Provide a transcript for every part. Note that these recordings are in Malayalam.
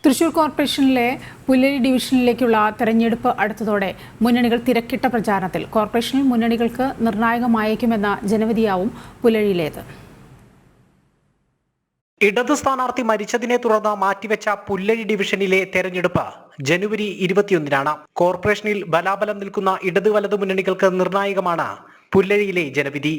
തൃശൂർ കോർപ്പറേഷനിലെ പുല്ലഴി ഡിവിഷനിലേക്കുള്ള തെരഞ്ഞെടുപ്പ് അടുത്തതോടെ മുന്നണികൾ തിരക്കിട്ട പ്രചാരണത്തിൽ. കോർപ്പറേഷനിൽ മുന്നണികൾക്ക് നിർണായകമായേക്കുമെന്ന ജനവിധിയാവും പുല്ലഴിയിലേത്. ഇടത് സ്ഥാനാർത്ഥി മരിച്ചതിനെ തുടർന്ന് മാറ്റിവെച്ച പുല്ലഴി ഡിവിഷനിലെ തെരഞ്ഞെടുപ്പ് ജനുവരി 21-നാണ്. കോർപ്പറേഷനിൽ ബലാബലം നിൽക്കുന്ന ഇടത് വലത് മുന്നണികൾക്ക് നിർണായകമാണ് പുല്ലഴിയിലെ ജനവിധി.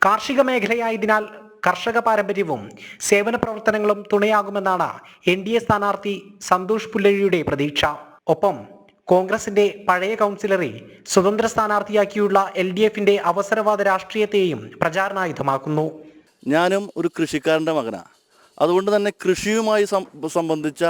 കാർഷിക മേഖലയായതിനാൽ കർഷക പാരമ്പര്യവും സേവന പ്രവർത്തനങ്ങളും തുണയാകുമെന്നാണ് NDA സ്ഥാനാർത്ഥി സന്തോഷ് പുല്ലഴിയുടെ പ്രതീക്ഷ. ഒപ്പം കോൺഗ്രസിന്റെ പഴയ കൗൺസിലറെ സ്വതന്ത്ര സ്ഥാനാർത്ഥിയാക്കിയുള്ള LDFന്റെ അവസരവാദ രാഷ്ട്രീയത്തെയും പ്രചാരണായുധമാക്കുന്നു. ഞാനും ഒരു കൃഷിക്കാരൻ്റെ മകനാണ്. അതുകൊണ്ട് തന്നെ കൃഷിയുമായി സംബന്ധിച്ച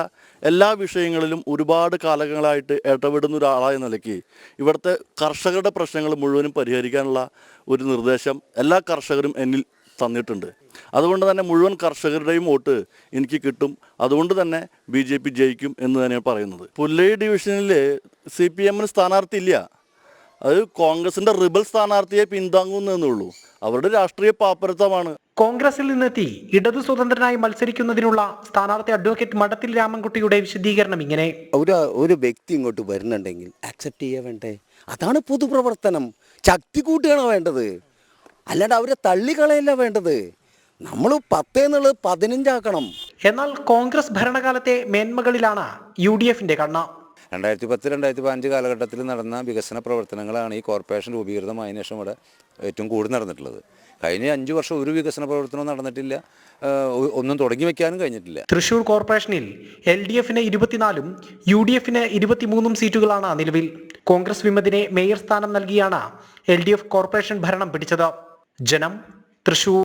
എല്ലാ വിഷയങ്ങളിലും ഒരുപാട് കാലങ്ങളായിട്ട് ഇടപെടുന്ന ഒരാളായ നിലയ്ക്ക് ഇവിടുത്തെ കർഷകരുടെ പ്രശ്നങ്ങൾ മുഴുവനും പരിഹരിക്കാനുള്ള ഒരു നിർദ്ദേശം എല്ലാ കർഷകരും എന്നിൽ തന്നിട്ടുണ്ട്. അതുകൊണ്ട് തന്നെ മുഴുവൻ കർഷകരുടെയും വോട്ട് എനിക്ക് കിട്ടും. അതുകൊണ്ട് തന്നെ BJP ജയിക്കും എന്ന് തന്നെയാണ് പറയുന്നത്. പുല്ലഴി ഡിവിഷനിൽ CPMന് സ്ഥാനാർത്ഥി ഇല്ല. അത് കോൺഗ്രസിന്റെ റിബൽ സ്ഥാനാർത്ഥിയെ പിന്താങ്ങുന്നതെന്നുള്ളൂ. അവരുടെ രാഷ്ട്രീയ പാപ്പരത്വമാണ്. കോൺഗ്രസിൽ നിന്നെത്തി ഇടതു സ്വതന്ത്രനായി മത്സരിക്കുന്നതിനുള്ള സ്ഥാനാർത്ഥി അഡ്വക്കേറ്റ് മഠത്തിൽ രാമൻകുട്ടിയുടെ വിശദീകരണം ഇങ്ങനെ: ഒരു വ്യക്തി ഇങ്ങോട്ട് വരുന്നുണ്ടെങ്കിൽ അക്സെപ്റ്റ് ചെയ്യാൻ വേണ്ടേ? അതാണ് പൊതുപ്രവർത്തനം. ശക്തി കൂട്ടുകയാണ് വേണ്ടത്, അല്ലാണ്ട് അവരെ തള്ളിക്കളയല്ല വേണ്ടത്. നമ്മൾ 10 എന്നുള്ളത് 15 ആക്കണം. എന്നാൽ കോൺഗ്രസ് ഭരണകാലത്തെ മേന്മകളിലാണ് UDFന്റെ കണ്ണ്. 2010-2015 കാലഘട്ടത്തിൽ നടന്ന വികസന പ്രവർത്തനങ്ങളാണ് ഈ കോർപ്പറേഷൻ രൂപീകൃതമായതിനു ശേഷം ഇവിടെ ഏറ്റവും കൂടുതൽ നടന്നിട്ടുള്ളത്. കഴിഞ്ഞ 5 വർഷം ഒരു വികസന പ്രവർത്തനവും നടന്നിട്ടില്ല, ഒന്നും തുടങ്ങി വെക്കാനും കഴിഞ്ഞിട്ടില്ല. തൃശൂർ കോർപ്പറേഷനിൽ LDFന് 24-ഉം UDFന് 23-ഉം സീറ്റുകളാണ് നിലവിൽ. കോൺഗ്രസ് വിമതിനെ മേയർ സ്ഥാനം നൽകിയാണ് LDF കോർപ്പറേഷൻ ഭരണം പിടിച്ചത്. ജനം, തൃശൂർ.